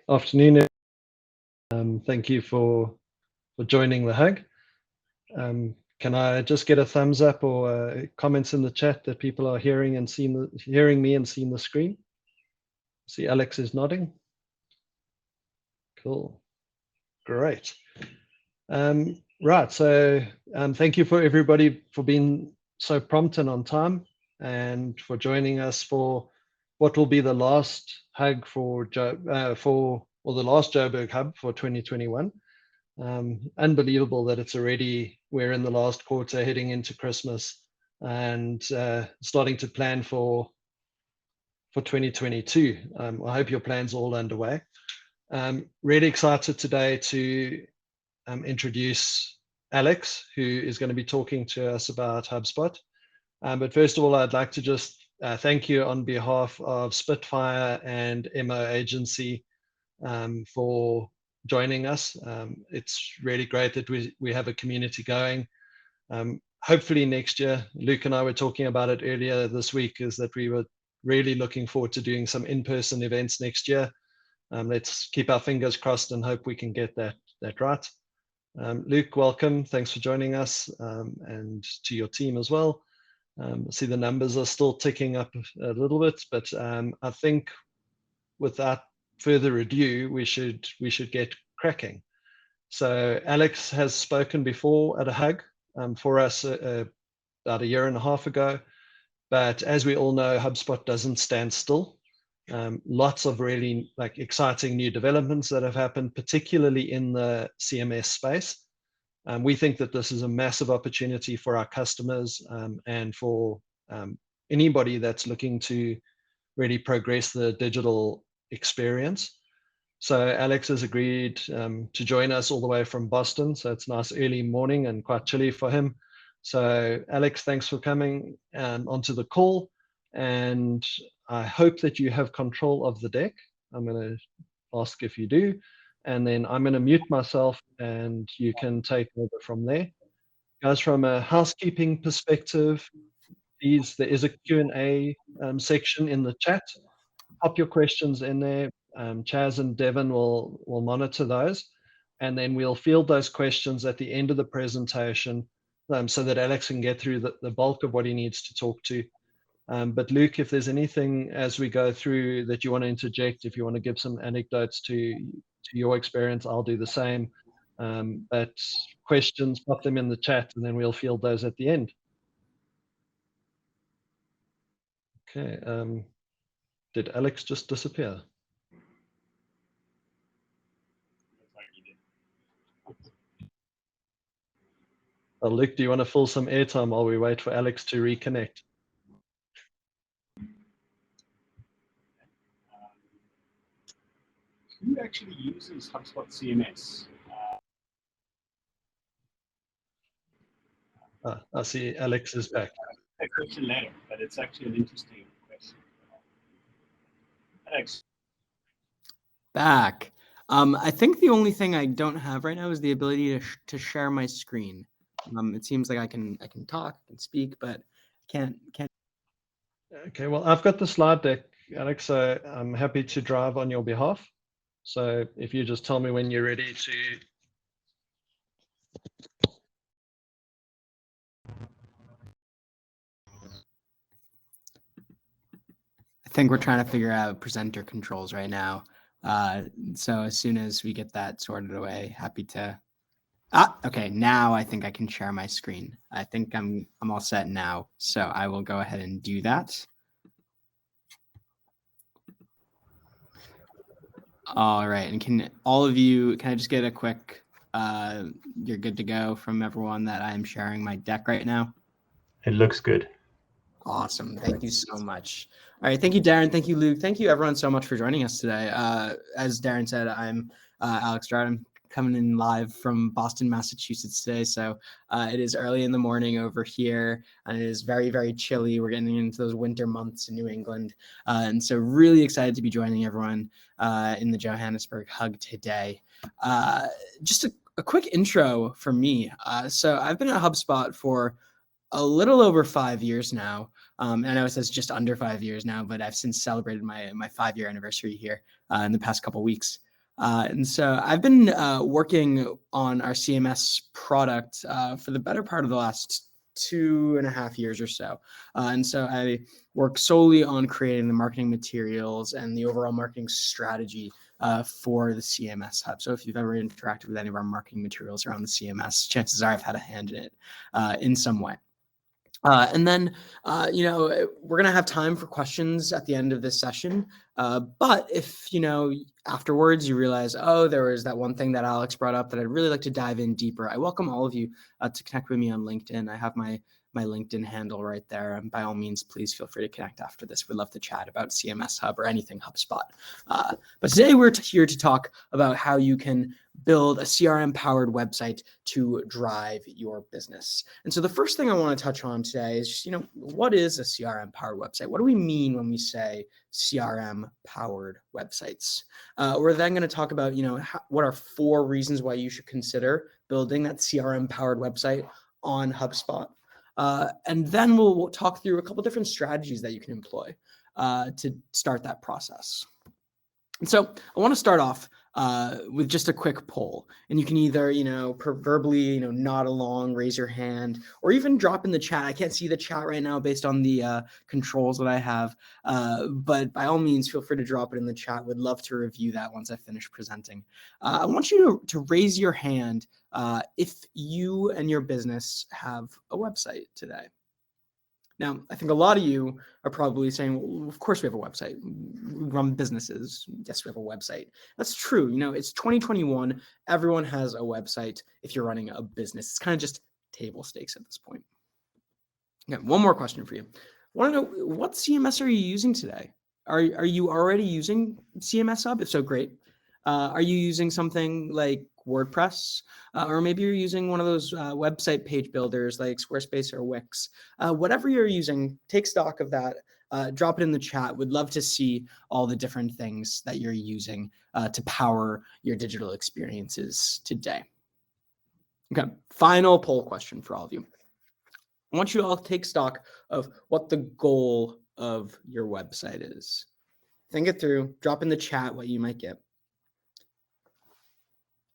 Afternoon. Thank you for joining the hug. Can I just get a thumbs up or comments in the chat that people are hearing me and seeing the screen? See, Alex is nodding. Cool. Great. Right. So thank you for everybody for being so prompt and on time, and for joining us for what will be the last hug for the last Joburg hub for 2021. Unbelievable that we're in the last quarter heading into Christmas and starting to plan for 2022. I hope your plan's all underway. Really excited today to introduce Alex, who is going to be talking to us about Hubspot. But first of all, I'd like to just thank you on behalf of Spitfire and MO Agency for joining us. It's really great that we have a community going. Hopefully next year, Luke and I were talking about it earlier this week, is that we were really looking forward to doing some in-person events next year. Let's keep our fingers crossed and hope we can get that right. Luke, welcome. Thanks for joining us, and to your team as well. I see the numbers are still ticking up a little bit, but I think without further ado, we should get cracking. So Alex has spoken before at a hug for us about a year and a half ago, but as we all know, HubSpot doesn't stand still. Lots of really exciting new developments that have happened, particularly in the CMS space. We think that this is a massive opportunity for our customers and for anybody that's looking to really progress the digital experience. So Alex has agreed to join us all the way from Boston. So it's nice early morning and quite chilly for him. So Alex, thanks for coming onto the call. And I hope that you have control of the deck. I'm going to ask if you do. And then I'm going to mute myself and you can take over from there. Guys, from a housekeeping perspective, there is a Q&A section in the chat. Pop your questions in there. Chaz and Devin will monitor those, and then we'll field those questions at the end of the presentation so that Alex can get through the bulk of what he needs to talk to. But Luke, if there's anything as we go through that you want to interject, if you want to give some anecdotes to your experience, I'll do the same. But questions, pop them in the chat, and then we'll field those at the end. Okay. Did Alex just disappear? Well, Luke, do you want to fill some airtime while we wait for Alex to reconnect? Who actually uses HubSpot CMS? I see Alex is back. A question later, but it's actually an interesting question. Alex. Back. I think the only thing I don't have right now is the ability to share my screen. It seems like I can talk, I can speak, but I can't. Okay, well, I've got the slide deck, Alex, so I'm happy to drive on your behalf. So if you just tell me when you're ready to. I think we're trying to figure out presenter controls right now. So as soon as we get that sorted away, happy to. Okay, now I think I can share my screen. I think I'm all set now. So I will go ahead and do that. All right, and can I just get a quick, you're good to go from everyone that I'm sharing my deck right now? It looks good. Awesome. Thank you so much. All right. Thank you, Darren. Thank you, Luke. Thank you, everyone, so much for joining us today. As Darren said, I'm Alex Stroud. I'm coming in live from Boston, Massachusetts today. So it is early in the morning over here, and it is very, very chilly. We're getting into those winter months in New England. And so really excited to be joining everyone in the Johannesburg hug today. Just a quick intro for me. So I've been at HubSpot for a little over 5 years now. I know it says just under 5 years now, but I've since celebrated my 5-year anniversary here in the past couple of weeks. And so I've been working on our CMS product for the better part of the last 2.5 years or so. And so I work solely on creating the marketing materials and the overall marketing strategy for the CMS Hub. So if you've ever interacted with any of our marketing materials around the CMS, chances are I've had a hand in it in some way. And then, we're going to have time for questions at the end of this session. But if, afterwards you realize, oh, there was that one thing that Alex brought up that I'd really like to dive in deeper, I welcome all of you to connect with me on LinkedIn. I have my LinkedIn handle right there. And by all means, please feel free to connect after this. We'd love to chat about CMS Hub or anything HubSpot. But today we're here to talk about how you can build a CRM-powered website to drive your business. And so the first thing I want to touch on today is just, what is a CRM-powered website? What do we mean when we say CRM-powered websites? We're then going to talk about, what are 4 reasons why you should consider building that CRM-powered website on HubSpot. And then we'll talk through a couple different strategies that you can employ to start that process. And so I want to start off with just a quick poll, and you can either, verbally, nod along, raise your hand, or even drop in the chat. I can't see the chat right now based on the controls that I have, but by all means, feel free to drop it in the chat. Would love to review that once I finish presenting. I want you to raise your hand if you and your business have a website today. Now, I think a lot of you are probably saying, well, of course we have a website. We run businesses. Yes, we have a website. That's true. It's 2021. Everyone has a website if you're running a business. It's kind of just table stakes at this point. Okay, one more question for you. I want to know, what CMS are you using today? Are you already using CMS Hub? If so, great. Are you using something like WordPress, or maybe you're using one of those website page builders like Squarespace or Wix? Whatever you're using, take stock of that. Drop it in the chat. Would love to see all the different things that you're using to power your digital experiences today. Okay, final poll question for all of you. I want you to all take stock of what the goal of your website is. Think it through. Drop in the chat what you might get.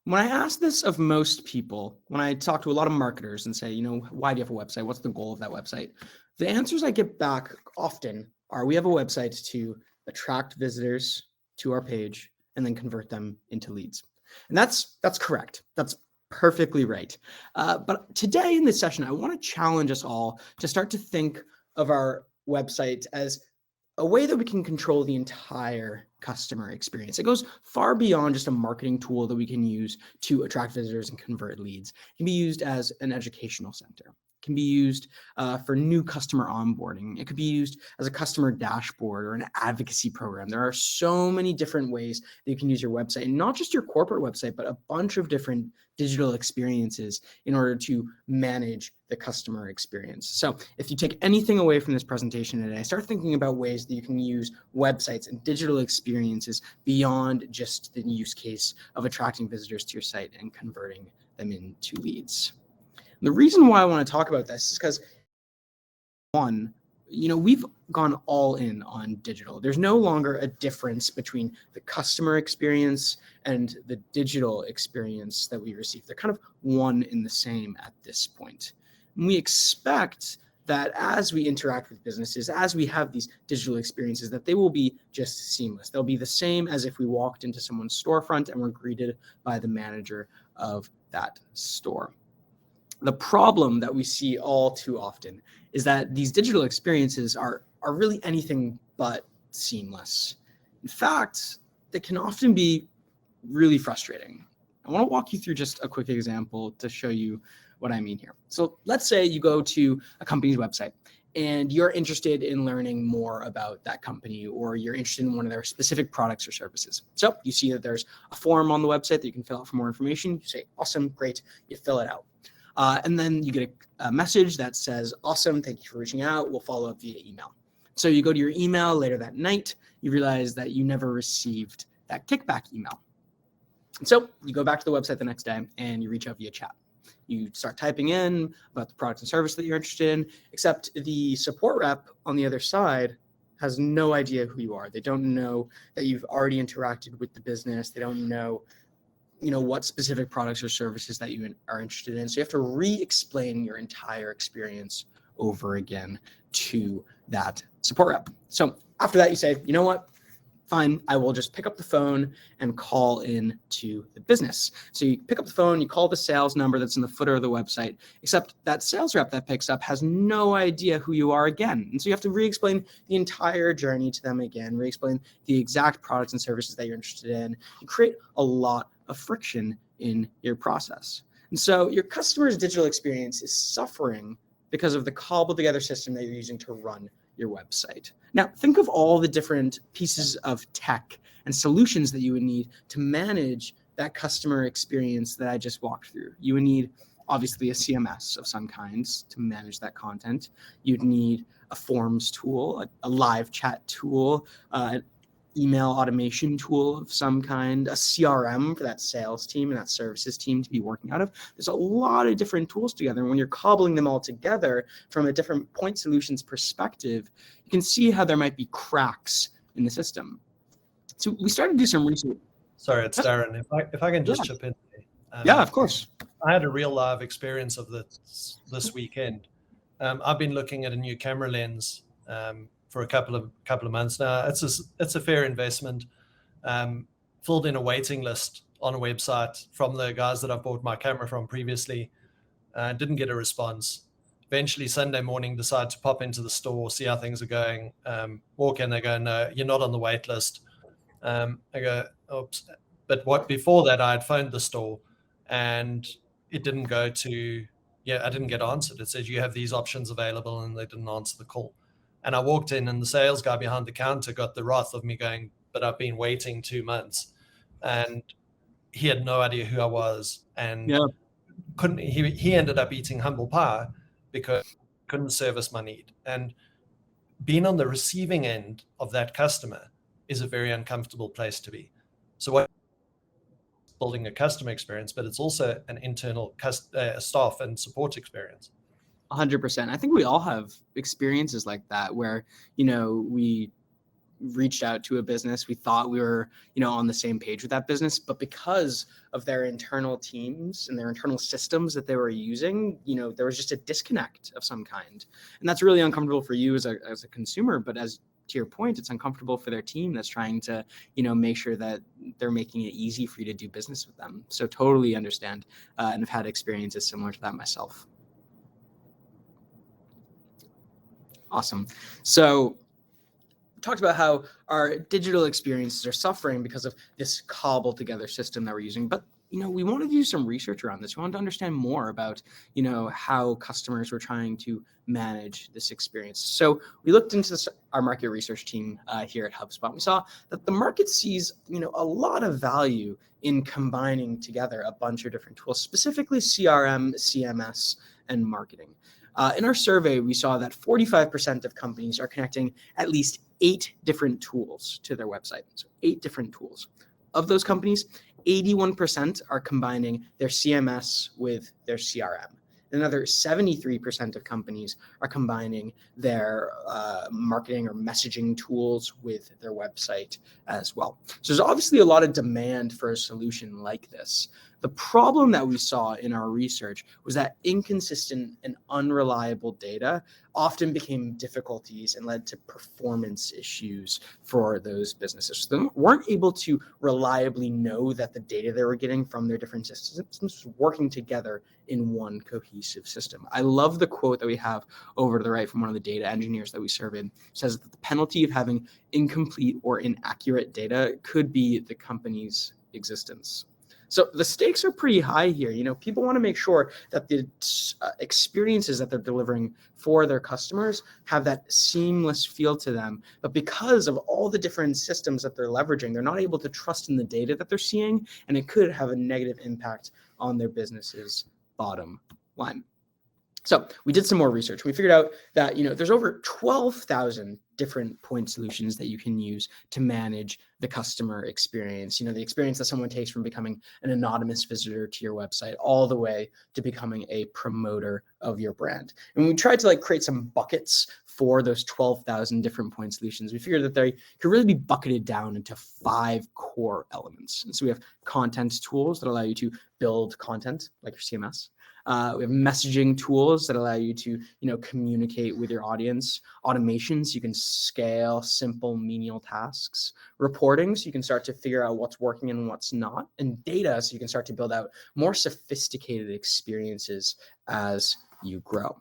When I ask this of most people, when I talk to a lot of marketers and say, why do you have a website? What's the goal of that website? The answers I get back often are, we have a website to attract visitors to our page and then convert them into leads. And that's correct. That's perfectly right. But today in this session, I want to challenge us all to start to think of our website as a way that we can control the entire customer experience. It goes far beyond just a marketing tool that we can use to attract visitors and convert leads. It can be used as an educational center. It can be used for new customer onboarding. It could be used as a customer dashboard or an advocacy program. There are so many different ways that you can use your website, and not just your corporate website, but a bunch of different digital experiences in order to manage the customer experience. So if you take anything away from this presentation today, start thinking about ways that you can use websites and digital experiences beyond just the use case of attracting visitors to your site and converting them into leads. And the reason why I want to talk about this is because, one, we've gone all in on digital. There's no longer a difference between the customer experience and the digital experience that we receive. They're kind of one and the same at this point. And we expect that as we interact with businesses, as we have these digital experiences, that they will be just seamless. They'll be the same as if we walked into someone's storefront and were greeted by the manager of that store. The problem that we see all too often is that these digital experiences are really anything but seamless. In fact, they can often be really frustrating. I want to walk you through just a quick example to show you what I mean here. So let's say you go to a company's website and you're interested in learning more about that company, or you're interested in one of their specific products or services. So you see that there's a form on the website that you can fill out for more information. You say, awesome, great, you fill it out. And then you get a message that says, awesome, thank you for reaching out. We'll follow up via email. So you go to your email later that night, you realize that you never received that kickback email. And so you go back to the website the next day and you reach out via chat. You start typing in about the product and service that you're interested in, except the support rep on the other side has no idea who you are. They don't know that you've already interacted with the business. They don't know, what specific products or services that you are interested in. So you have to re-explain your entire experience over again to that support rep. So after that, you say, you know what? Fine, I will just pick up the phone and call in to the business. So you pick up the phone, you call the sales number that's in the footer of the website, except that sales rep that picks up has no idea who you are again. And so you have to re-explain the entire journey to them again, re-explain the exact products and services that you're interested in, and create a lot of friction in your process. And so your customer's digital experience is suffering because of the cobbled together system that you're using to run your website. Now, think of all the different pieces of tech and solutions that you would need to manage that customer experience that I just walked through. You would need, obviously, a CMS of some kind to manage that content. You'd need a forms tool, a live chat tool, an email automation tool of some kind, a CRM for that sales team and that services team to be working out of. There's a lot of different tools together. And when you're cobbling them all together from a different point solutions perspective, you can see how there might be cracks in the system. So we started to do some research. Sorry, it's Darren. If I can just chip in. Yeah, of course. I had a real live experience of this weekend. I've been looking at a new camera lens for a couple of months now. It's a fair investment. Filled in a waiting list on a website from the guys that I've bought my camera from previously. Didn't get a response. Eventually Sunday morning, decide to pop into the store, see how things are going. Walk in, they go, no, you're not on the wait list. I go, oops. But before that, I had phoned the store and it didn't go to, I didn't get answered. It said you have these options available, and they didn't answer the call. And I walked in, and the sales guy behind the counter got the wrath of me going, but I've been waiting 2 months. And he had no idea who I was, and he ended up eating humble pie because he couldn't service my need. And being on the receiving end of that customer is a very uncomfortable place to be. So what building a customer experience, but it's also an internal staff and support experience. 100%. I think we all have experiences like that where, we reached out to a business. We thought we were, on the same page with that business, but because of their internal teams and their internal systems that they were using, there was just a disconnect of some kind. And that's really uncomfortable for you as a consumer, but as to your point, it's uncomfortable for their team that's trying to, make sure that they're making it easy for you to do business with them. So totally understand, and I've had experiences similar to that myself. Awesome. So we talked about how our digital experiences are suffering because of this cobbled together system that we're using. But, we wanted to do some research around this. We wanted to understand more about, how customers were trying to manage this experience. So we looked into our market research team here at HubSpot. We saw that the market sees, a lot of value in combining together a bunch of different tools, specifically CRM, CMS, and marketing. In our survey, we saw that 45% of companies are connecting at least 8 different tools to their website. So 8 different tools. Of those companies, 81% are combining their CMS with their CRM. Another 73% of companies are combining their marketing or messaging tools with their website as well. So there's obviously a lot of demand for a solution like this. The problem that we saw in our research was that inconsistent and unreliable data often became difficulties and led to performance issues for those businesses. So they weren't able to reliably know that the data they were getting from their different systems was working together in one cohesive system. I love the quote that we have over to the right from one of the data engineers that we surveyed. It says that the penalty of having incomplete or inaccurate data could be the company's existence. So the stakes are pretty high here. People want to make sure that the experiences that they're delivering for their customers have that seamless feel to them. But because of all the different systems that they're leveraging, they're not able to trust in the data that they're seeing, and it could have a negative impact on their business's bottom line. So we did some more research. We figured out that, there's over 12,000 different point solutions that you can use to manage the customer experience. The experience that someone takes from becoming an anonymous visitor to your website all the way to becoming a promoter of your brand. And we tried to create some buckets for those 12,000 different point solutions, we figured that they could really be bucketed down into 5 core elements. And so we have content tools that allow you to build content like your CMS. We have messaging tools that allow you to, communicate with your audience. Automation, so you can scale simple menial tasks. Reporting, so you can start to figure out what's working and what's not. And data, so you can start to build out more sophisticated experiences as you grow.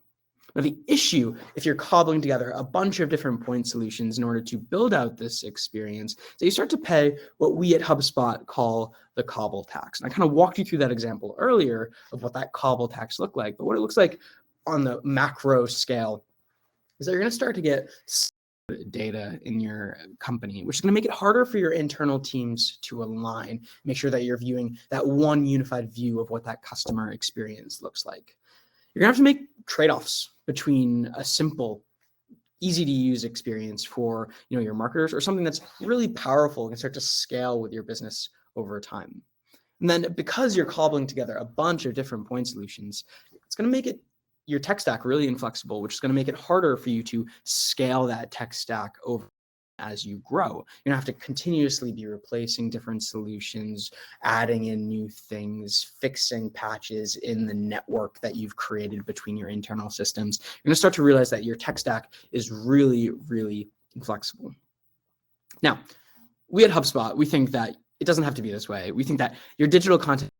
Now, the issue, if you're cobbling together a bunch of different point solutions in order to build out this experience, is that you start to pay what we at HubSpot call the cobble tax. And I kind of walked you through that example earlier of what that cobble tax looked like. But what it looks like on the macro scale is that you're going to start to get data in your company, which is going to make it harder for your internal teams to align, make sure that you're viewing that one unified view of what that customer experience looks like. You're going to have to make trade-offs between a simple, easy to use experience for your marketers or something that's really powerful and can start to scale with your business over time. And then because you're cobbling together a bunch of different point solutions, it's going to make your tech stack really inflexible, which is going to make it harder for you to scale that tech stack over as you grow. You're gonna have to continuously be replacing different solutions, adding in new things, fixing patches in the network that you've created between your internal systems. You're gonna start to realize that your tech stack is really, really inflexible. Now, we at HubSpot, we think that it doesn't have to be this way. We think that your digital content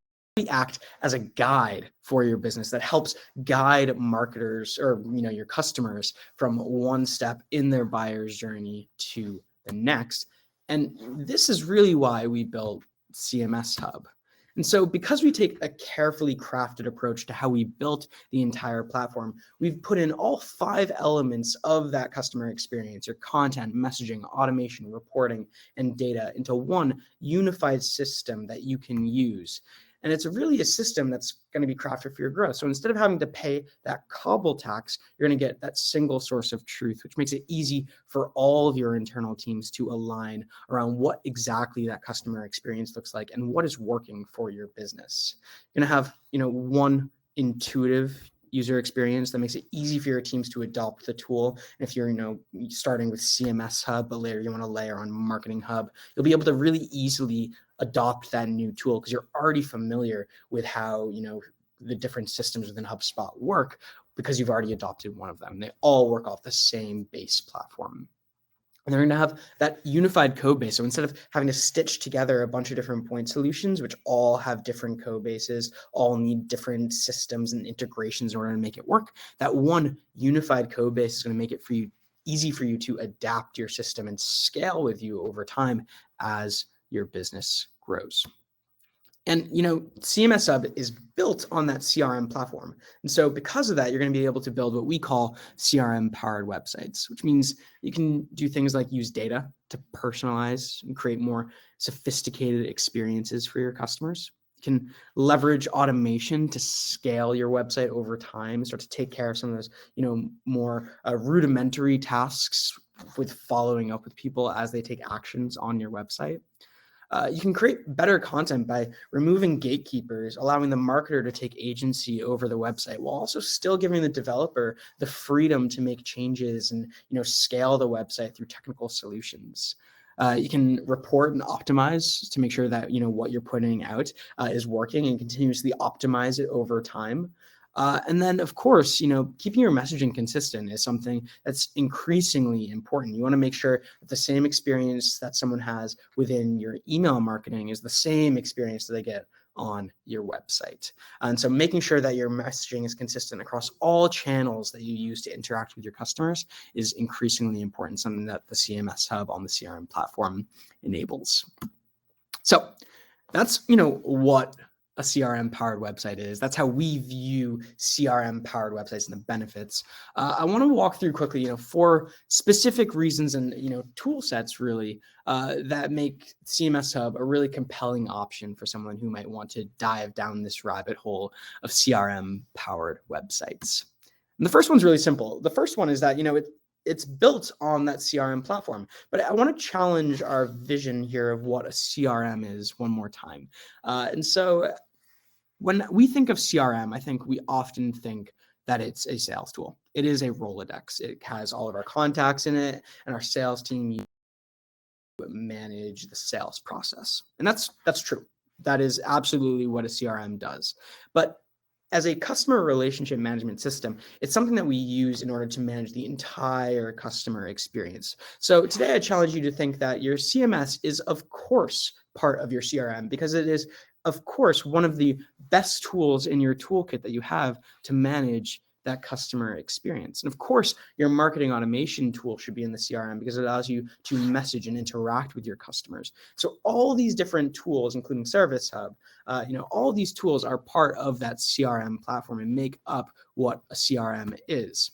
act as a guide for your business that helps guide marketers or your customers from one step in their buyer's journey to the next. And this is really why we built CMS Hub. And so because we take a carefully crafted approach to how we built the entire platform, we've put in all 5 elements of that customer experience, your content, messaging, automation, reporting, and data into one unified system that you can use. And it's really a system that's going to be crafted for your growth. So instead of having to pay that cobble tax, you're going to get that single source of truth, which makes it easy for all of your internal teams to align around what exactly that customer experience looks like and what is working for your business. You're going to have, one intuitive user experience that makes it easy for your teams to adopt the tool. And if you're, starting with CMS Hub, but later you want to layer on Marketing Hub, you'll be able to really easily adopt that new tool because you're already familiar with how, the different systems within HubSpot work because you've already adopted one of them. They all work off the same base platform. And they're going to have that unified code base. So instead of having to stitch together a bunch of different point solutions, which all have different code bases, all need different systems and integrations in order to make it work, that one unified code base is going to make it easy for you to adapt your system and scale with you over time as your business grows. And, CMS Hub is built on that CRM platform. And so because of that, you're going to be able to build what we call CRM-powered websites, which means you can do things like use data to personalize and create more sophisticated experiences for your customers. You can leverage automation to scale your website over time, start to take care of some of those, more rudimentary tasks with following up with people as they take actions on your website. You can create better content by removing gatekeepers, allowing the marketer to take agency over the website while also still giving the developer the freedom to make changes and scale the website through technical solutions. You can report and optimize to make sure that what you're putting out is working and continuously optimize it over time. And then, of course, keeping your messaging consistent is something that's increasingly important. You want to make sure that the same experience that someone has within your email marketing is the same experience that they get on your website. And so making sure that your messaging is consistent across all channels that you use to interact with your customers is increasingly important, something that the CMS Hub on the CRM platform enables. So that's, what a CRM-powered website is. That's how we view CRM-powered websites and the benefits. I want to walk through quickly, 4 specific reasons and tool sets really that make CMS Hub a really compelling option for someone who might want to dive down this rabbit hole of CRM-powered websites. And the first one's really simple. The first one is that it's built on that CRM platform. But I want to challenge our vision here of what a CRM is one more time. And so when we think of CRM, I think we often think that it's a sales tool. It is a Rolodex. It has all of our contacts in it, and our sales team manage the sales process. And that's true. That is absolutely what a CRM does. But as a customer relationship management system, it's something that we use in order to manage the entire customer experience. So today I challenge you to think that your CMS is, of course, part of your CRM, because it is, of course, one of the best tools in your toolkit that you have to manage that customer experience. And of course, your marketing automation tool should be in the CRM because it allows you to message and interact with your customers. So all these different tools, including Service Hub, all these tools are part of that CRM platform and make up what a CRM is.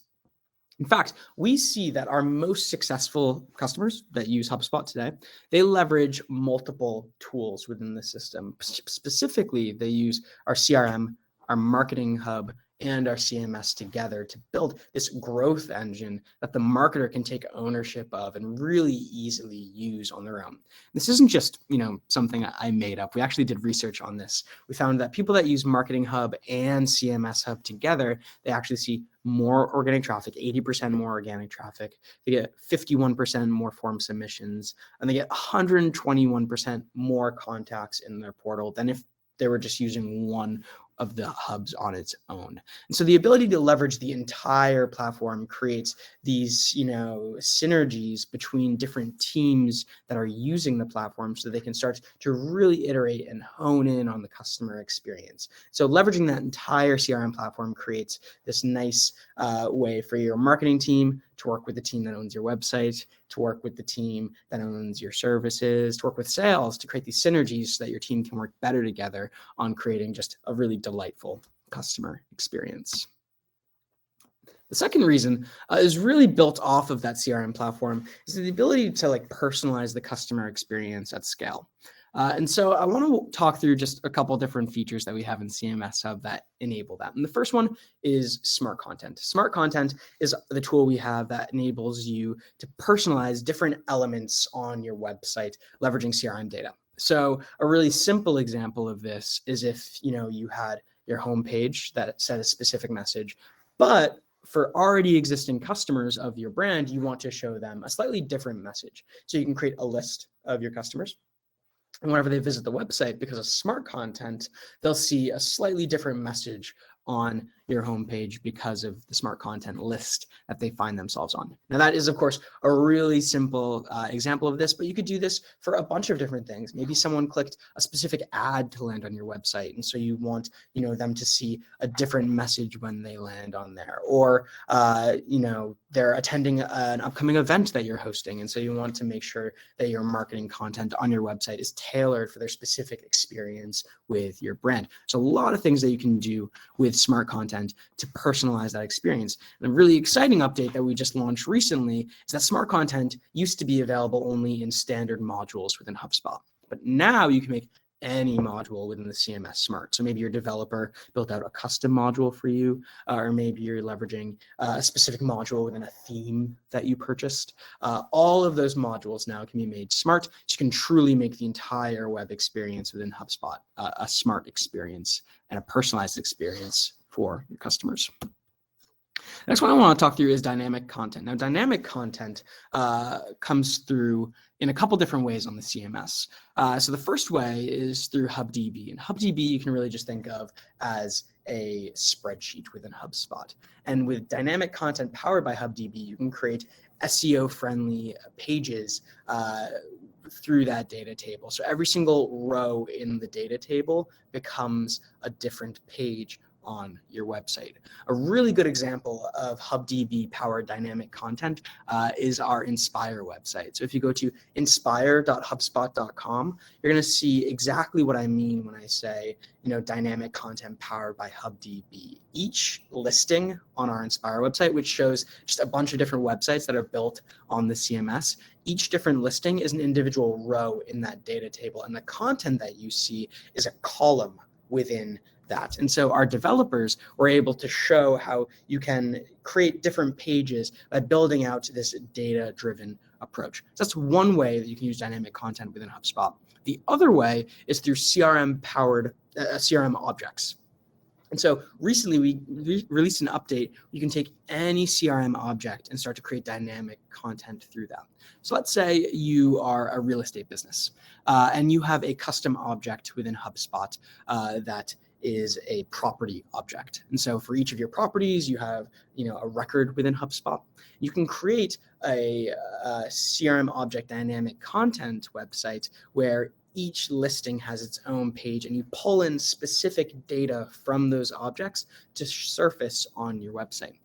In fact, we see that our most successful customers that use HubSpot today, they leverage multiple tools within the system. Specifically, they use our CRM, our marketing hub, and our CMS together to build this growth engine that the marketer can take ownership of and really easily use on their own. This isn't just, something I made up. We actually did research on this. We found that people that use Marketing Hub and CMS Hub together, they actually see more organic traffic, 80% more organic traffic. They get 51% more form submissions, and they get 121% more contacts in their portal than if they were just using one of the hubs on its own. And so the ability to leverage the entire platform creates these, synergies between different teams that are using the platform so they can start to really iterate and hone in on the customer experience. So leveraging that entire CRM platform creates this nice way for your marketing team to work with the team that owns your website, to work with the team that owns your services, to work with sales, to create these synergies so that your team can work better together on creating just a really delightful customer experience. The second reason is really built off of that CRM platform is the ability to personalize the customer experience at scale. And so I want to talk through just a couple different features that we have in CMS Hub that enable that. And the first one is Smart Content. Smart Content is the tool we have that enables you to personalize different elements on your website, leveraging CRM data. So a really simple example of this is if you had your homepage that said a specific message, but for already existing customers of your brand, you want to show them a slightly different message. So you can create a list of your customers. And whenever they visit the website, because of Smart Content, they'll see a slightly different message on your homepage because of the Smart Content list that they find themselves on. Now that is, of course, a really simple example of this, but you could do this for a bunch of different things. Maybe someone clicked a specific ad to land on your website, and so you want them to see a different message when they land on there, or they're attending an upcoming event that you're hosting, and so you want to make sure that your marketing content on your website is tailored for their specific experience with your brand. So a lot of things that you can do with Smart Content to personalize that experience. And a really exciting update that we just launched recently is that Smart Content used to be available only in standard modules within HubSpot, but now you can make any module within the CMS Smart. So maybe your developer built out a custom module for you, or maybe you're leveraging a specific module within a theme that you purchased. All of those modules now can be made smart, so you can truly make the entire web experience within HubSpot a smart experience and a personalized experience for your customers. Next one I want to talk through is dynamic content. Now, dynamic content comes through in a couple different ways on the CMS. So the first way is through HubDB. And HubDB you can really just think of as a spreadsheet within HubSpot. And with dynamic content powered by HubDB, you can create SEO-friendly pages through that data table. So every single row in the data table becomes a different page on your website. A really good example of HubDB powered dynamic content is our Inspire website. So if you go to inspire.hubspot.com, you're going to see exactly what I mean when I say, dynamic content powered by HubDB. Each listing on our Inspire website, which shows just a bunch of different websites that are built on the CMS, each different listing is an individual row in that data table, and the content that you see is a column within that. And so our developers were able to show how you can create different pages by building out this data-driven approach. So that's one way that you can use dynamic content within HubSpot. The other way is through CRM-powered CRM objects. And so recently we released an update. You can take any CRM object and start to create dynamic content through that. So let's say you are a real estate business and you have a custom object within HubSpot that is a property object. And so for each of your properties, you have a record within HubSpot. You can create a CRM object dynamic content website where each listing has its own page, and you pull in specific data from those objects to surface on your website.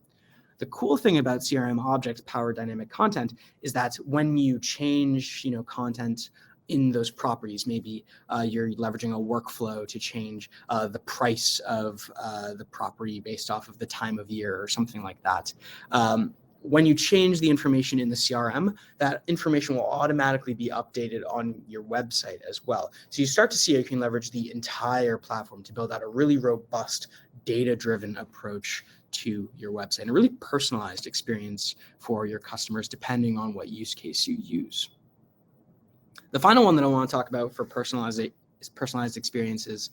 The cool thing about CRM object powered dynamic content is that when you change, content in those properties, maybe you're leveraging a workflow to change the price of the property based off of the time of year or something like that. When you change the information in the CRM, that information will automatically be updated on your website as well. So you start to see how you can leverage the entire platform to build out a really robust, data-driven approach to your website and a really personalized experience for your customers, depending on what use case you use. The final one that I want to talk about for personalized experiences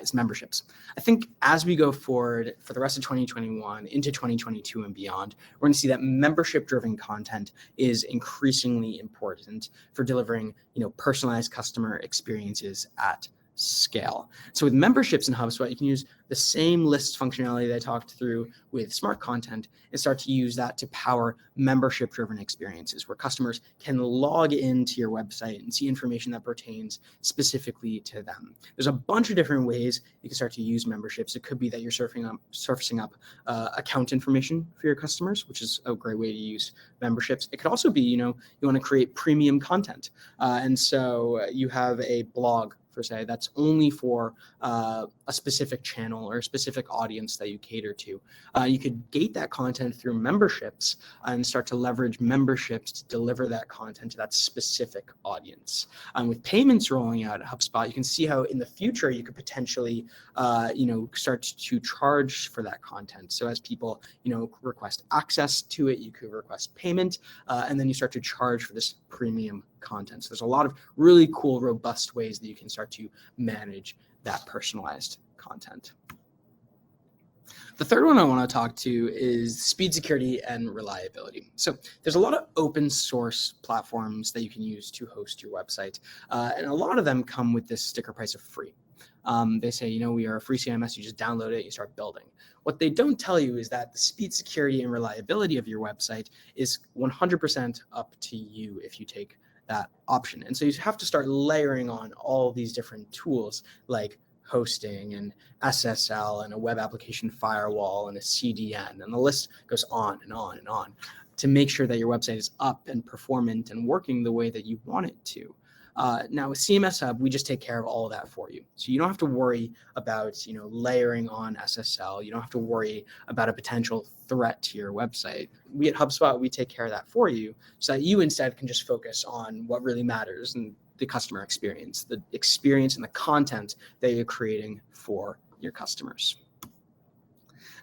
is memberships. I think as we go forward for the rest of 2021 into 2022 and beyond, we're going to see that membership-driven content is increasingly important for delivering, personalized customer experiences at scale. So with memberships in HubSpot, you can use the same list functionality that I talked through with smart content and start to use that to power membership-driven experiences where customers can log into your website and see information that pertains specifically to them. There's a bunch of different ways you can start to use memberships. It could be that you're surfacing up account information for your customers, which is a great way to use memberships. It could also be, you want to create premium content. And so you have a blog per se that's only for a specific channel or a specific audience that you cater to. You could gate that content through memberships and start to leverage memberships to deliver that content to that specific audience. With payments rolling out at HubSpot, you can see how in the future you could potentially start to charge for that content. So as people request access to it, you could request payment, and then you start to charge for this premium content. So there's a lot of really cool, robust ways that you can start to manage that personalized content. The third one I want to talk to is speed, security, and reliability. So there's a lot of open source platforms that you can use to host your website. And a lot of them come with this sticker price of free. They say, we are a free CMS, you just download it, you start building. What they don't tell you is that the speed, security, and reliability of your website is 100% up to you if you take that option. And so you have to start layering on all these different tools like hosting and SSL and a web application firewall and a CDN, and the list goes on and on and on to make sure that your website is up and performant and working the way that you want it to. Now with CMS Hub, we just take care of all of that for you. So you don't have to worry about, layering on SSL. You don't have to worry about a potential threat to your website. We at HubSpot, we take care of that for you so that you instead can just focus on what really matters and the customer experience, and the content that you're creating for your customers.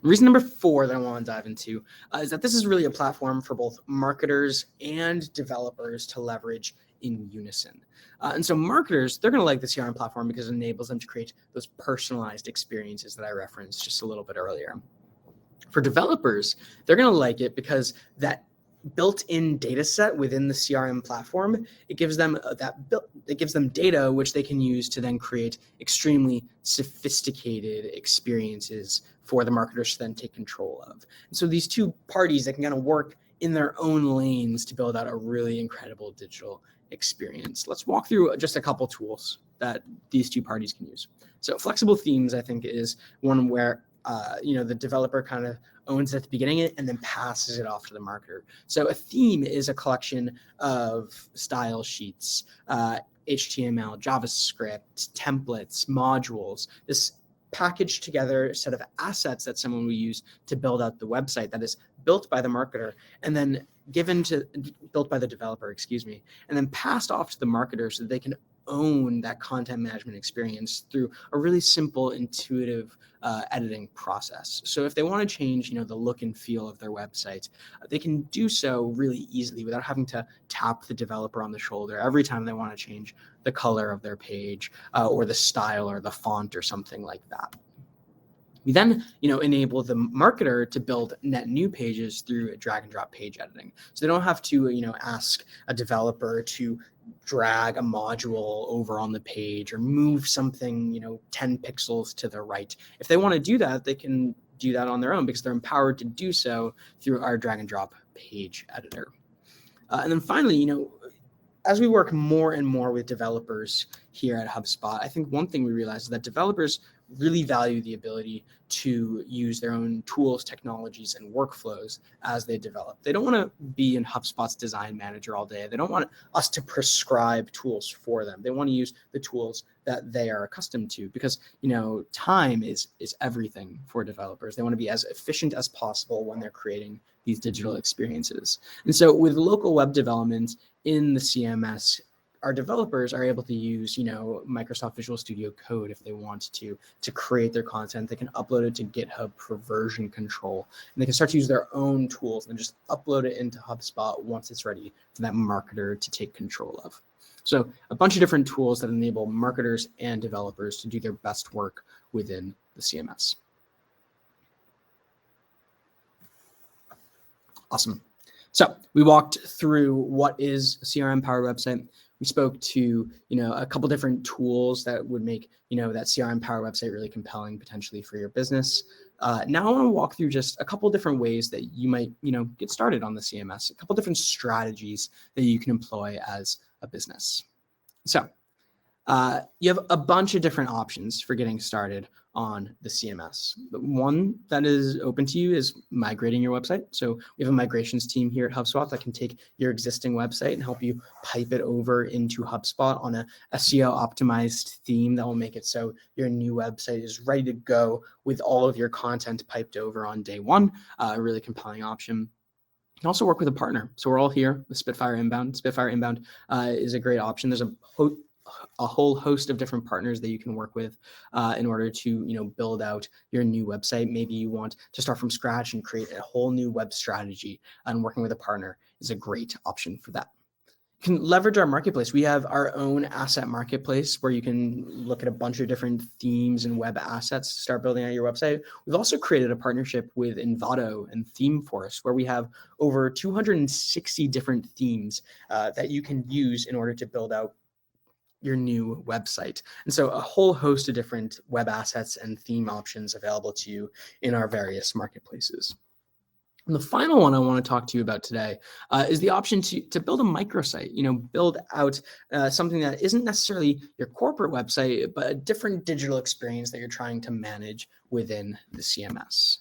Reason number 4 that I want to dive into is that this is really a platform for both marketers and developers to leverage in unison. And so marketers, they're going to like the CRM platform because it enables them to create those personalized experiences that I referenced just a little bit earlier. For developers, they're going to like it because that built-in data set within the CRM platform, it gives them data which they can use to then create extremely sophisticated experiences for the marketers to then take control of. And so these two parties, they can kind of work in their own lanes to build out a really incredible digital experience. Let's walk through just a couple tools that these two parties can use. So flexible themes, I think, is one where the developer kind of owns it at the beginning and then passes it off to the marketer. So a theme is a collection of style sheets, HTML, JavaScript, templates, modules, this packaged together set of assets that someone will use to build out the website that is built by the marketer and then built by the developer, and then passed off to the marketer so that they can own that content management experience through a really simple, intuitive editing process. So if they want to change, the look and feel of their website, they can do so really easily without having to tap the developer on the shoulder every time they want to change the color of their page or the style or the font or something like that. We then, enable the marketer to build net new pages through drag and drop page editing. So they don't have to, ask a developer to drag a module over on the page or move something, 10 pixels to the right. If they want to do that, they can do that on their own because they're empowered to do so through our drag and drop page editor. And then finally, as we work more and more with developers here at HubSpot, I think one thing we realize is that developers really value the ability to use their own tools, technologies, and workflows as they develop. They don't want to be in HubSpot's design manager all day. They don't want us to prescribe tools for them. They want to use the tools that they are accustomed to because, time is everything for developers. They want to be as efficient as possible when they're creating these digital experiences. And so with local web development in the CMS, our developers are able to use, Microsoft Visual Studio Code if they want to create their content. They can upload it to GitHub for version control, and they can start to use their own tools and just upload it into HubSpot once it's ready for that marketer to take control of. So a bunch of different tools that enable marketers and developers to do their best work within the CMS. Awesome. So we walked through what is a CRM-powered website. We spoke to, a couple different tools that would make, that CRM-powered website really compelling potentially for your business. Now I want to walk through just a couple different ways that you might, get started on the CMS, a couple different strategies that you can employ as a business. So you have a bunch of different options for getting started on the CMS. But one that is open to you is migrating your website. So we have a migrations team here at HubSpot that can take your existing website and help you pipe it over into HubSpot on a SEO optimized theme that will make it so your new website is ready to go with all of your content piped over on day one. A really compelling option. You can also work with a partner. So we're all here with Spitfire Inbound. Spitfire Inbound is a great option. There's a whole host of different partners that you can work with in order to build out your new website. Maybe you want to start from scratch and create a whole new web strategy, and working with a partner is a great option for that. You can leverage our marketplace. We have our own asset marketplace where you can look at a bunch of different themes and web assets to start building out your website. We've also created a partnership with Envato and ThemeForest, where we have over 260 different themes that you can use in order to build out your new website. And so a whole host of different web assets and theme options available to you in our various marketplaces. And the final one I want to talk to you about today is the option to build a microsite, build out something that isn't necessarily your corporate website, but a different digital experience that you're trying to manage within the CMS.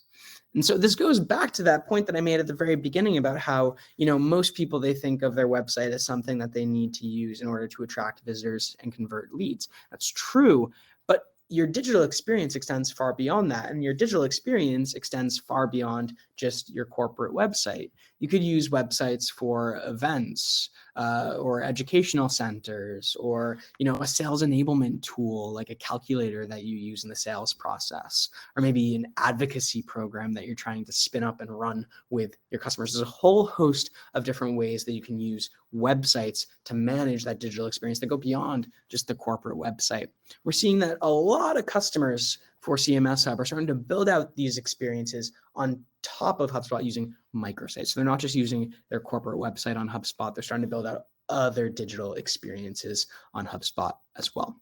And so this goes back to that point that I made at the very beginning about how, most people, they think of their website as something that they need to use in order to attract visitors and convert leads. That's true, but your digital experience extends far beyond that. And your digital experience extends far beyond just your corporate website. You could use websites for events or educational centers, or, a sales enablement tool like a calculator that you use in the sales process, or maybe an advocacy program that you're trying to spin up and run with your customers. There's a whole host of different ways that you can use websites to manage that digital experience that go beyond just the corporate website. We're seeing that a lot of customers for CMS Hub are starting to build out these experiences on top of HubSpot using microsites. So they're not just using their corporate website on HubSpot, they're starting to build out other digital experiences on HubSpot as well.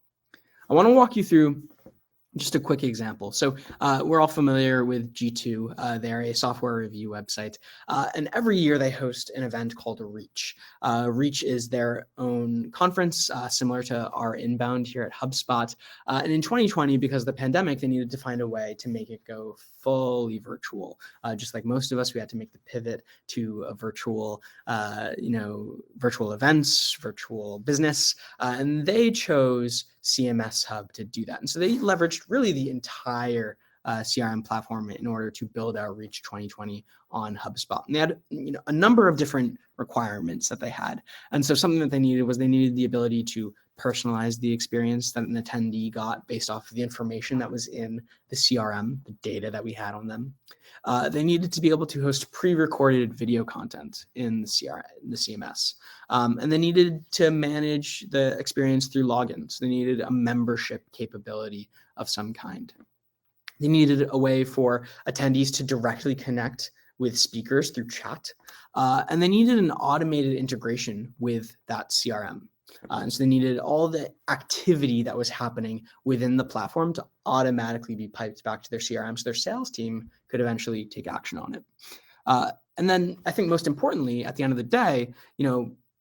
I want to walk you through just a quick example. So we're all familiar with G2. They're a software review website. And every year they host an event called Reach. Reach is their own conference, similar to our Inbound here at HubSpot. And in 2020, because of the pandemic, they needed to find a way to make it go fully virtual. Just like most of us, we had to make the pivot to a virtual, virtual events, virtual business. And they chose CMS Hub to do that. And so they leveraged really the entire CRM platform in order to build out Reach 2020 on HubSpot. And they had a number of different requirements that they had. And so something that they needed was they needed the ability to personalize the experience that an attendee got based off of the information that was in the CRM, the data that we had on them. They needed to be able to host pre-recorded video content in the CMS. And they needed to manage the experience through logins. They needed a membership capability of some kind. They needed a way for attendees to directly connect with speakers through chat. And they needed an automated integration with that CRM. And so they needed all the activity that was happening within the platform to automatically be piped back to their CRM so their sales team could eventually take action on it. And then I think most importantly, at the end of the day,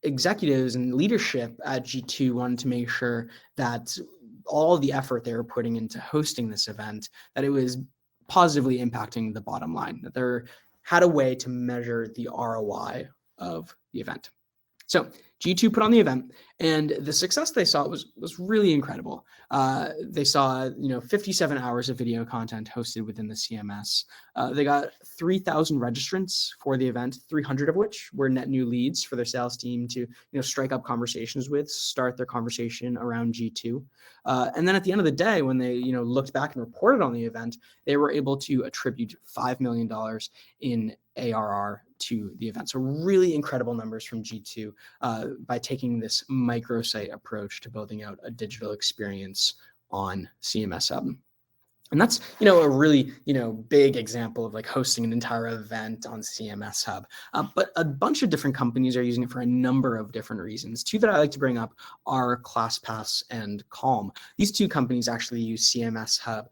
executives and leadership at G2 wanted to make sure that all the effort they were putting into hosting this event, that it was positively impacting the bottom line, that they had a way to measure the ROI of the event. So G2 put on the event, and the success they saw was really incredible. They saw 57 hours of video content hosted within the CMS. They got 3,000 registrants for the event, 300 of which were net new leads for their sales team to strike up conversations with, start their conversation around G2. And then at the end of the day, when they looked back and reported on the event, they were able to attribute $5 million in ARR to the event. So really incredible numbers from G2 by taking this microsite approach to building out a digital experience on CMS Hub. And that's, a really, big example of like hosting an entire event on CMS Hub. But a bunch of different companies are using it for a number of different reasons. Two that I like to bring up are ClassPass and Calm. These two companies actually use CMS Hub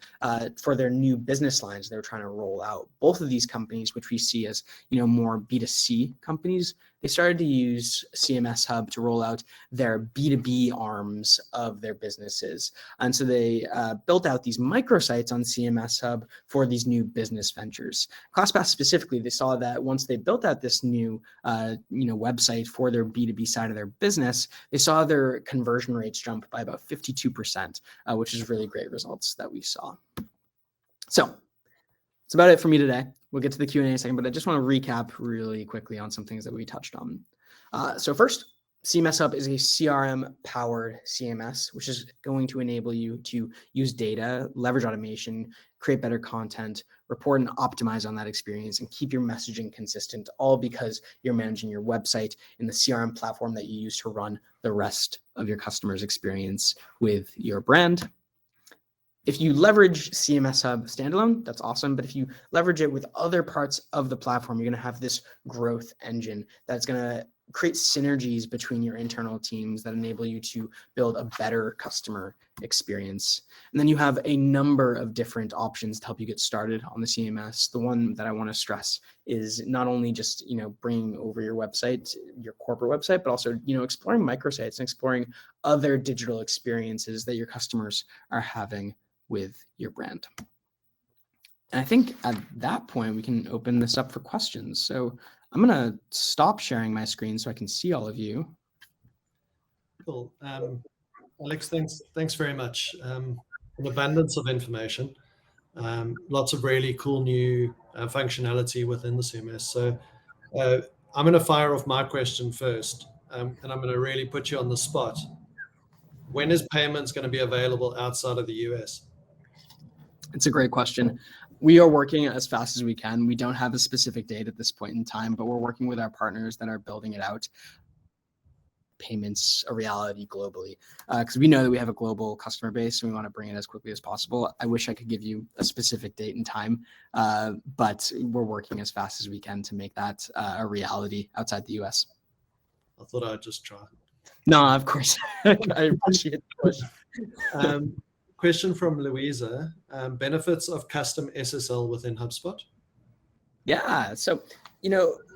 for their new business lines they're trying to roll out. Both of these companies, which we see as, more B2C companies, they started to use CMS Hub to roll out their B2B arms of their businesses. And so they built out these microsites on CMS Hub for these new business ventures. ClassPass specifically, they saw that once they built out this new website for their B2B side of their business, they saw their conversion rates jump by about 52%, which is really great results that we saw. So that's about it for me today. We'll get to the Q&A in a second, but I just want to recap really quickly on some things that we touched on. So first, CMS Hub is a CRM-powered CMS, which is going to enable you to use data, leverage automation, create better content, report and optimize on that experience, and keep your messaging consistent, all because you're managing your website in the CRM platform that you use to run the rest of your customer's experience with your brand. If you leverage CMS Hub standalone, that's awesome. But if you leverage it with other parts of the platform, you're going to have this growth engine that's going to create synergies between your internal teams that enable you to build a better customer experience. And then you have a number of different options to help you get started on the CMS. The one that I want to stress is not only just, bringing over your website, your corporate website, but also, exploring microsites and exploring other digital experiences that your customers are having with your brand. And I think at that point, we can open this up for questions. So I'm going to stop sharing my screen so I can see all of you. Cool. Alex, thanks very much. An abundance of information, lots of really cool new functionality within the CMS. So I'm going to fire off my question first, and I'm going to really put you on the spot. When is payments going to be available outside of the US? It's a great question. We are working as fast as we can. We don't have a specific date at this point in time, but we're working with our partners that are building it out. Payments a reality globally, because we know that we have a global customer base and we want to bring it as quickly as possible. I wish I could give you a specific date and time, but we're working as fast as we can to make that a reality outside the US. I thought I'd just try. No, of course. I appreciate the question. Question from Louisa, benefits of Custom Ssl within Hubspot? Yeah, so,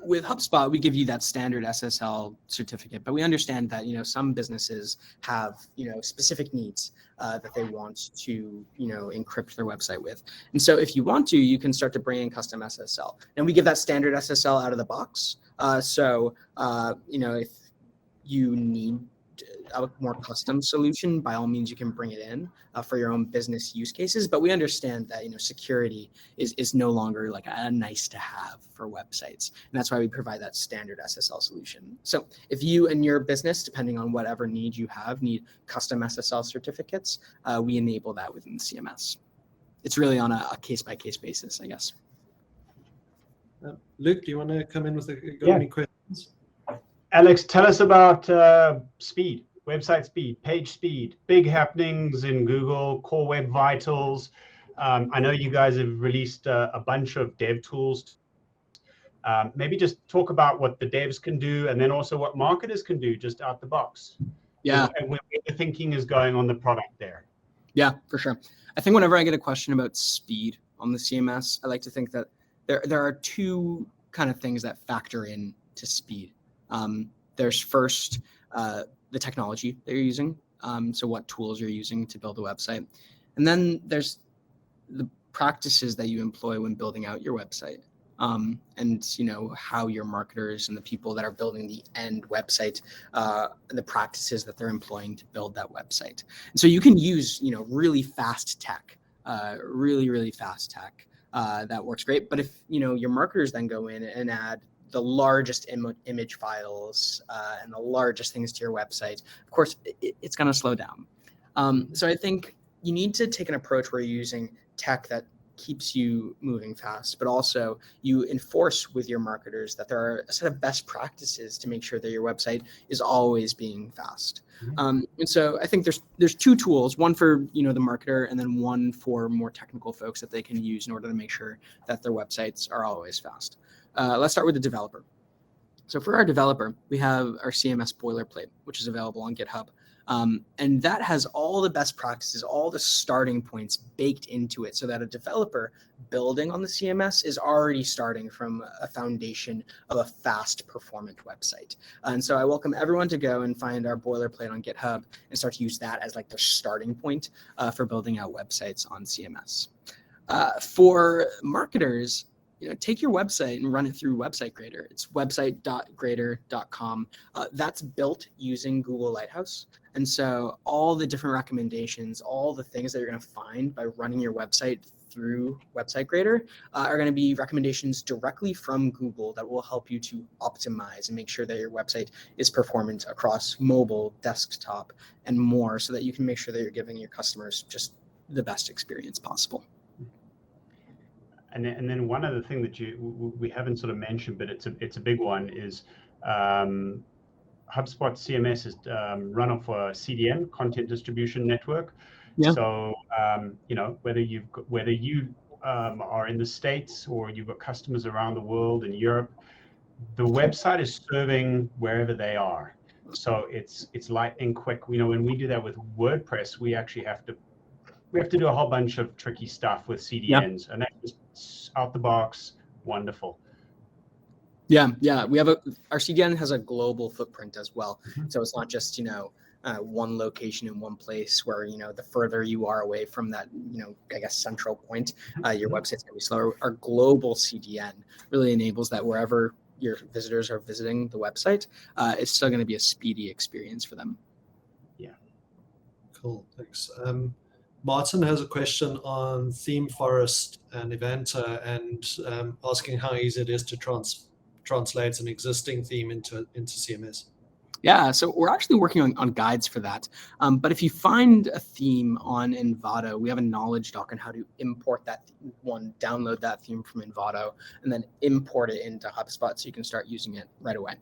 with HubSpot, we give you that standard SSL certificate, but we understand that, some businesses have, specific needs that they want to, encrypt their website with. And so if you want to, you can start to bring in custom SSL. And we give that standard SSL out of the box. If you need a more custom solution, by all means, you can bring it in for your own business use cases. But we understand that, security is no longer like a nice to have for websites. And that's why we provide that standard SSL solution. So if you and your business, depending on whatever need you have, need custom SSL certificates, we enable that within the CMS. It's really on a case-by-case basis, I guess. Luke, do you want to come in with any questions? Alex, tell us about speed, website speed, page speed, big happenings in Google, Core Web Vitals, I know you guys have released a bunch of dev tools. Maybe just talk about what the devs can do, and then also what marketers can do just out the box. Yeah. And where the thinking is going on the product there. Yeah, for sure. I think whenever I get a question about speed on the CMS, I like to think that there are two kind of things that factor in to speed. There's first the technology that you're using, so what tools you're using to build a website, and then there's the practices that you employ when building out your website. And how your marketers and the people that are building the end website, the practices that they're employing to build that website. And so you can use really fast tech, really fast tech that works great. But if your marketers then go in and add the largest image files and the largest things to your website, of course it's going to slow down. So I think you need to take an approach where you're using tech that keeps you moving fast, but also you enforce with your marketers that there are a set of best practices to make sure that your website is always being fast. And so I think there's two tools, one for the marketer and then one for more technical folks that they can use in order to make sure that their websites are always fast. Let's start with the developer. So for our developer, we have our CMS boilerplate, which is available on GitHub. And that has all the best practices, all the starting points baked into it so that a developer building on the CMS is already starting from a foundation of a fast performant website. And so I welcome everyone to go and find our boilerplate on GitHub and start to use that as like their starting point for building out websites on CMS. For marketers, take your website and run it through Website Grader. It's website.grader.com. That's built using Google Lighthouse. And so all the different recommendations, all the things that you're going to find by running your website through Website Grader are going to be recommendations directly from Google that will help you to optimize and make sure that your website is performant across mobile, desktop, and more so that you can make sure that you're giving your customers just the best experience possible. And then one other thing that we haven't sort of mentioned, but it's a big one, is HubSpot CMS is run off a CDN, content distribution network. Yeah. So whether you are in the States or you've got customers around the world in Europe, the website is serving wherever they are. So it's lightning quick. When we do that with WordPress, we actually have to do a whole bunch of tricky stuff with CDNs, and that's just out the box, wonderful. Yeah, we have our CDN has a global footprint as well. So it's not just one location in one place where the further you are away from that I guess central point, your website's gonna be slower. Our global CDN really enables that wherever your visitors are visiting the website, it's still going to be a speedy experience for them. Yeah. Cool, thanks. Martin has a question on Theme Forest and Evanta and asking how easy it is to translate an existing theme into CMS. Yeah, so we're actually working on guides for that. But if you find a theme on Envato, we have a knowledge doc on how to import that one, download that theme from Envato, and then import it into HubSpot so you can start using it right away.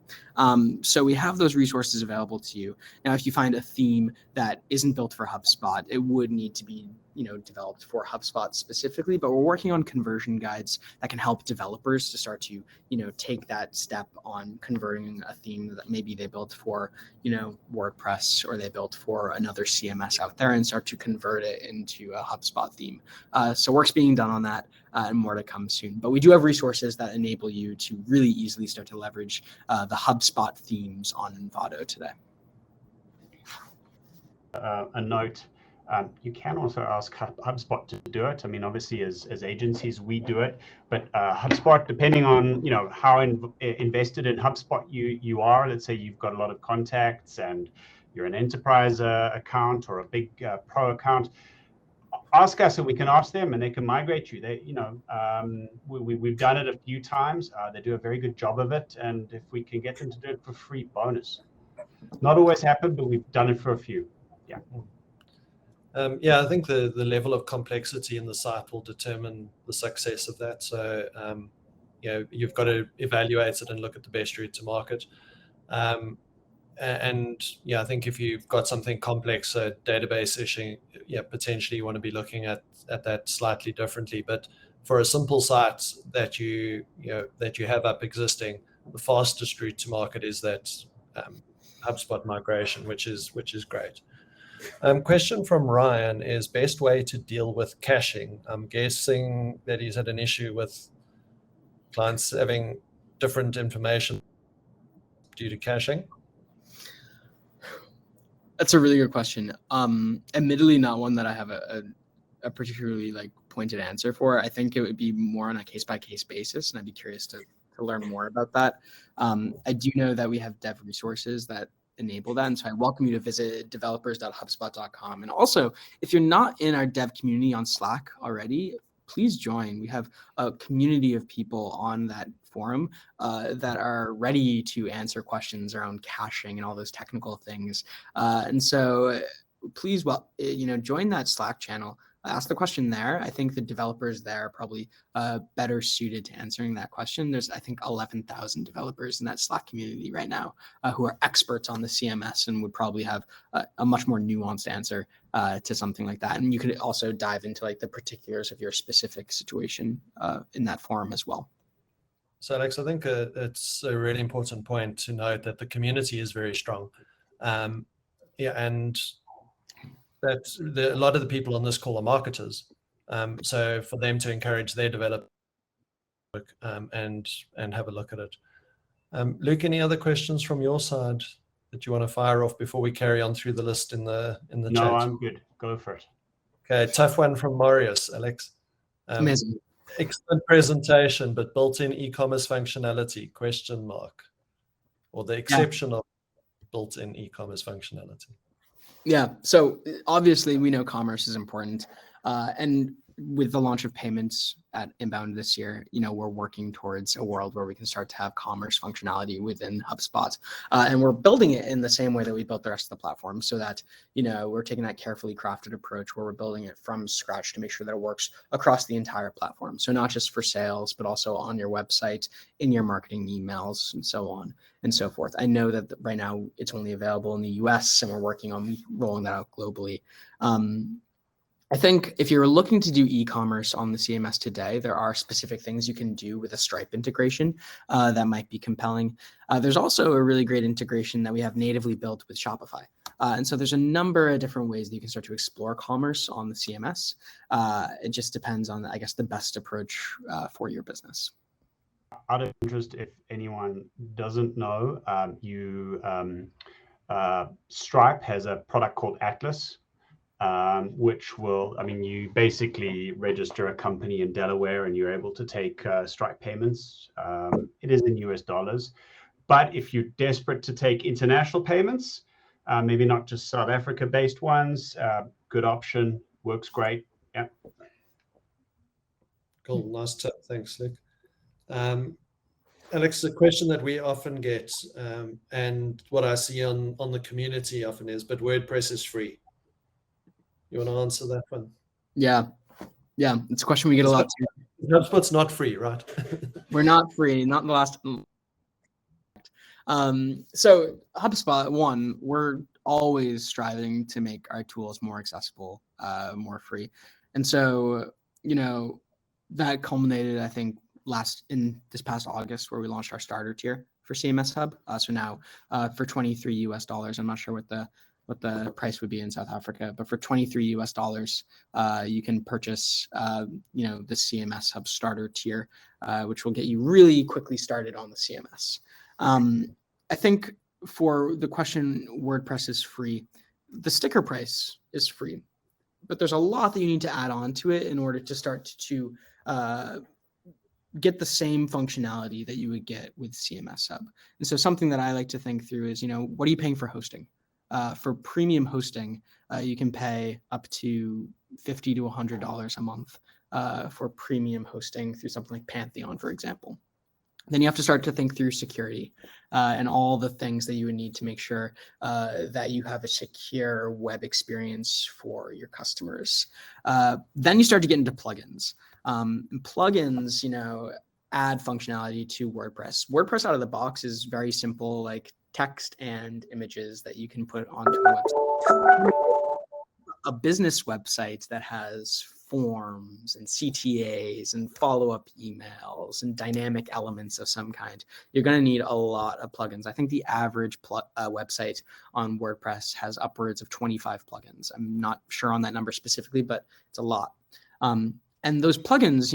So we have those resources available to you. Now, if you find a theme that isn't built for HubSpot, it would need to be developed for HubSpot specifically, but we're working on conversion guides that can help developers to start to, take that step on converting a theme that maybe they built for, WordPress or they built for another CMS out there and start to convert it into a HubSpot theme. So work's being done on that and more to come soon. But we do have resources that enable you to really easily start to leverage the HubSpot themes on Envato today. A note. You can also ask HubSpot to do it. I mean, obviously, as agencies, we do it, but HubSpot, depending on how invested in HubSpot you are. Let's say you've got a lot of contacts and you're an enterprise account or a big pro account. Ask us, and we can ask them, and they can migrate you. We've done it a few times. They do a very good job of it, and if we can get them to do it for free, bonus. Not always happen, but we've done it for a few. Yeah. I think the level of complexity in the site will determine the success of that. So, you've got to evaluate it and look at the best route to market. and yeah, I think if you've got something complex, a database issue, yeah, potentially you want to be looking at that slightly differently. But for a simple site that you have up existing, the fastest route to market is that HubSpot migration, which is great. Question from Ryan is best way to deal with caching. I'm guessing that he's had an issue with clients having different information due to caching. That's a really good question. Admittedly, not one that I have a particularly pointed answer for. I think it would be more on a case-by-case basis, and I'd be curious to learn more about that. I do know that we have dev resources that enable that, and so I welcome you to visit developers.hubspot.com. And also, if you're not in our dev community on Slack already, please join. We have a community of people on that forum that are ready to answer questions around caching and all those technical things. And so please, join that Slack channel. Ask the question there. I think the developers there are probably better suited to answering that question. There's, I think, 11,000 developers in that Slack community right now who are experts on the CMS and would probably have a much more nuanced answer to something like that. And you could also dive into the particulars of your specific situation in that forum as well. So, Alex, I think it's a really important point to note that the community is very strong. And that a lot of the people on this call are marketers. So for them to encourage their development and have a look at it. Luke, any other questions from your side that you want to fire off before we carry on through the list in the chat? No, I'm good. Go for it. Okay, tough one from Marius, Alex. Amazing. Excellent presentation, but built-in e-commerce functionality, ? Or the exception of built-in e-commerce functionality. Yeah, so obviously we know commerce is important. And with the launch of payments at Inbound this year, we're working towards a world where we can start to have commerce functionality within HubSpot. And we're building it in the same way that we built the rest of the platform, so that, we're taking that carefully crafted approach where we're building it from scratch to make sure that it works across the entire platform. So not just for sales, but also on your website, in your marketing emails, and so on and so forth. I know that right now it's only available in the US, and we're working on rolling that out globally. I think if you're looking to do e-commerce on the CMS today, there are specific things you can do with a Stripe integration that might be compelling. There's also a really great integration that we have natively built with Shopify. And so there's a number of different ways that you can start to explore commerce on the CMS. It just depends on, I guess, the best approach for your business. Out of interest, if anyone doesn't know, Stripe has a product called Atlas, which will, you basically register a company in Delaware and you're able to take Stripe payments. It is in US dollars. But if you're desperate to take international payments, maybe not just South Africa-based ones, good option, works great. Yeah. Cool, nice tip. Thanks, Luke. Alex, the question that we often get, and what I see on the community often is, but WordPress is free. You want to answer that one? Yeah, it's a question we get a lot too. HubSpot's not free, right? We're not free, not in the last. So HubSpot, we're always striving to make our tools more accessible, more free. And so, that culminated, I think, this past August, where we launched our starter tier for CMS Hub. So now for $23, I'm not sure what the price would be in South Africa, but for $23, you can purchase, the CMS Hub starter tier, which will get you really quickly started on the CMS. I think for the question, WordPress is free. The sticker price is free, but there's a lot that you need to add on to it in order to start to get the same functionality that you would get with CMS Hub. And so something that I like to think through is, what are you paying for hosting? For premium hosting, you can pay up to $50 to $100 a month for premium hosting through something like Pantheon, for example. Then you have to start to think through security and all the things that you would need to make sure that you have a secure web experience for your customers. Then you start to get into plugins. Plugins, add functionality to WordPress. WordPress out of the box is very simple, text and images that you can put onto a website. A business website that has forms and CTAs and follow-up emails and dynamic elements of some kind, you're going to need a lot of plugins. I think the average website on WordPress has upwards of 25 plugins. I'm not sure on that number specifically, but it's a lot. And those plugins,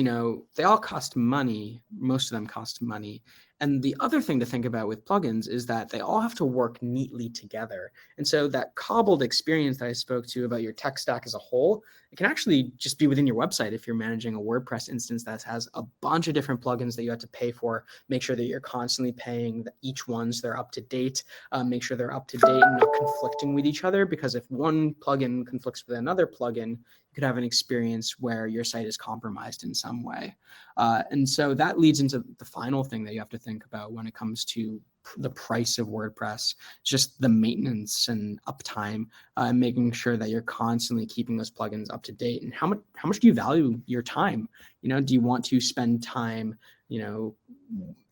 they all cost money. Most of them cost money. And the other thing to think about with plugins is that they all have to work neatly together. And so that cobbled experience that I spoke to about your tech stack as a whole, it can actually just be within your website if you're managing a WordPress instance that has a bunch of different plugins that you have to pay for. Make sure that you're constantly paying each one so they're up to date. Make sure they're up to date and not conflicting with each other, because if one plugin conflicts with another plugin, you could have an experience where your site is compromised in some way. And so that leads into the final thing that you have to think about when it comes to the price of WordPress, just the maintenance and uptime, and making sure that you're constantly keeping those plugins up to date. And how much do you value your time? Do you want to spend time,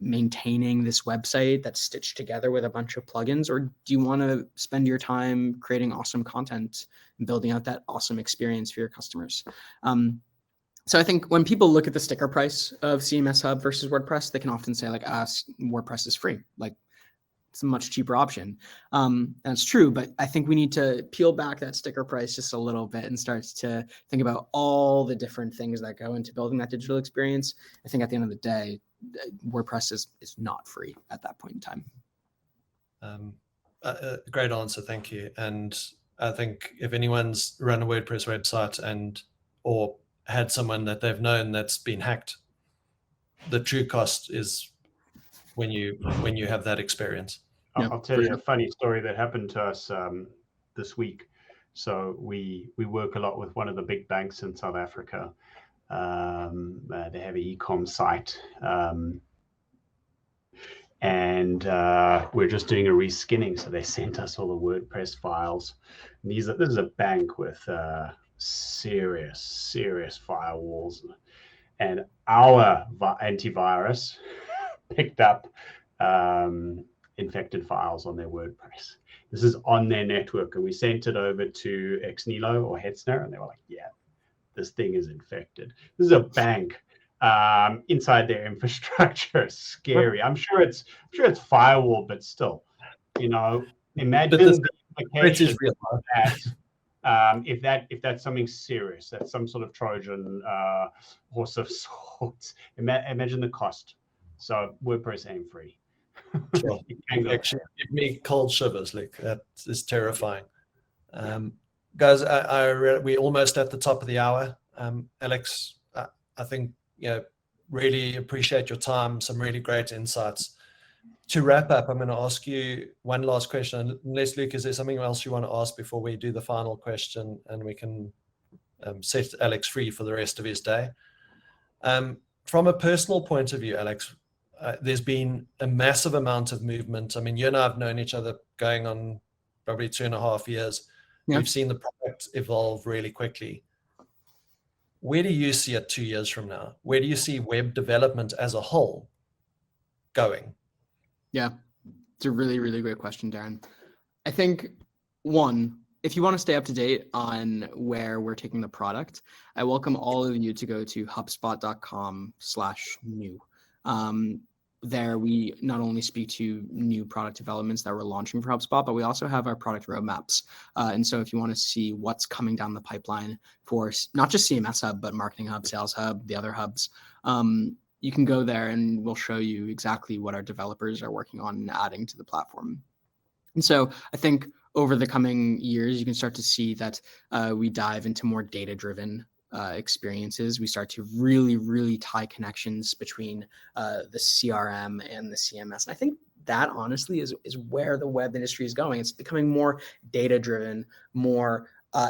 maintaining this website that's stitched together with a bunch of plugins, or do you want to spend your time creating awesome content and building out that awesome experience for your customers? So I think when people look at the sticker price of CMS Hub versus WordPress, they can often say like, WordPress is free. Like, it's a much cheaper option. And it's true, but I think we need to peel back that sticker price just a little bit and start to think about all the different things that go into building that digital experience. I think at the end of the day, WordPress is not free at that point in time. Great answer, thank you. And I think if anyone's run a WordPress website or had someone that they've known that's been hacked, the true cost is when you have that experience. I'll tell you a funny story that happened to us this week. So we work a lot with one of the big banks in South Africa. They have an e-com site, and we're just doing a reskinning. So they sent us all the WordPress files. And this is a bank with serious firewalls, and our antivirus picked up infected files on their WordPress. This is on their network, and we sent it over to Xnilo or Hetzner, and they were like, yeah, this thing is infected. This is a bank inside their infrastructure. Scary. I'm sure it's firewall, but still, imagine the implications of that. If that's something serious, that's some sort of Trojan horse of sorts. Imagine the cost. So WordPress ain't free. Sure. Actually, give me cold shivers. Like, that is terrifying. Guys, we're almost at the top of the hour. Alex, I think really appreciate your time. Some really great insights. To wrap up, I'm going to ask you one last question. Unless, Luke, is there something else you want to ask before we do the final question, and we can set Alex free for the rest of his day? From a personal point of view, Alex, there's been a massive amount of movement. I mean, you and I have known each other going on probably 2.5 years. Yeah. We've seen the product evolve really quickly. Where do you see it 2 years from now? Where do you see web development as a whole going? Yeah, it's a really, really great question, Darren. I think, one, if you want to stay up to date on where we're taking the product, I welcome all of you to go to hubspot.com/new. There we not only speak to new product developments that we're launching for HubSpot, but we also have our product roadmaps. And so if you want to see what's coming down the pipeline for not just CMS Hub, but Marketing Hub, Sales Hub, the other hubs, you can go there and we'll show you exactly what our developers are working on and adding to the platform. And so I think over the coming years, you can start to see that we dive into more data-driven experiences. We start to really, really tie connections between the CRM and the CMS. And I think that honestly is where the web industry is going. It's becoming more data-driven, more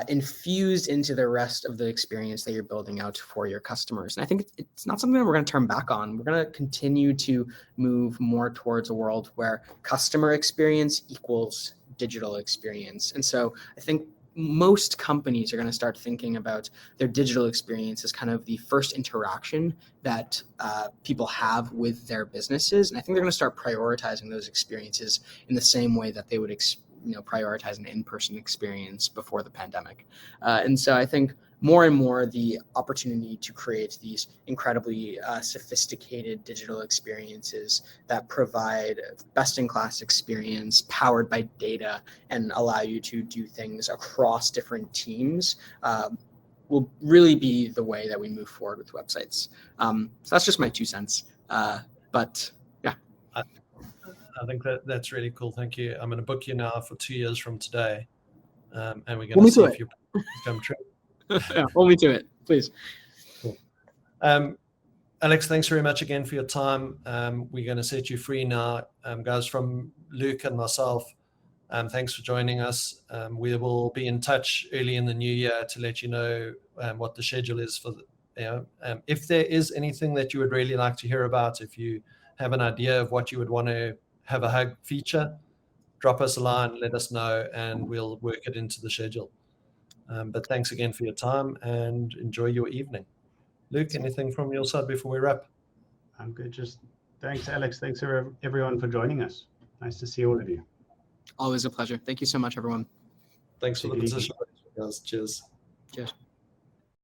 infused into the rest of the experience that you're building out for your customers. And I think it's not something that we're going to turn back on. We're going to continue to move more towards a world where customer experience equals digital experience. And so I think most companies are going to start thinking about their digital experience as kind of the first interaction that people have with their businesses. And I think they're going to start prioritizing those experiences in the same way that they would prioritize an in-person experience before the pandemic. And so I think more and more the opportunity to create these incredibly sophisticated digital experiences that provide best-in-class experience powered by data and allow you to do things across different teams will really be the way that we move forward with websites. So that's just my 2 cents. But yeah. I think that's really cool. Thank you. I'm going to book you now for 2 years from today. And we're going to see if you come true. Yeah, hold me to it, please. Cool. Alex, thanks very much again for your time. We're going to set you free now. Guys, from Luke and myself, thanks for joining us. We will be in touch early in the new year to let you know what the schedule is for if there is anything that you would really like to hear about, if you have an idea of what you would want to have a Hug feature, drop us a line, let us know, and we'll work it into the schedule. But thanks again for your time and enjoy your evening. Luke, anything from your side before we wrap? I'm good. Just thanks, Alex. Thanks everyone for joining us. Nice to see all of you. Always a pleasure. Thank you so much, everyone. Thanks for the position, guys. Cheers. Cheers.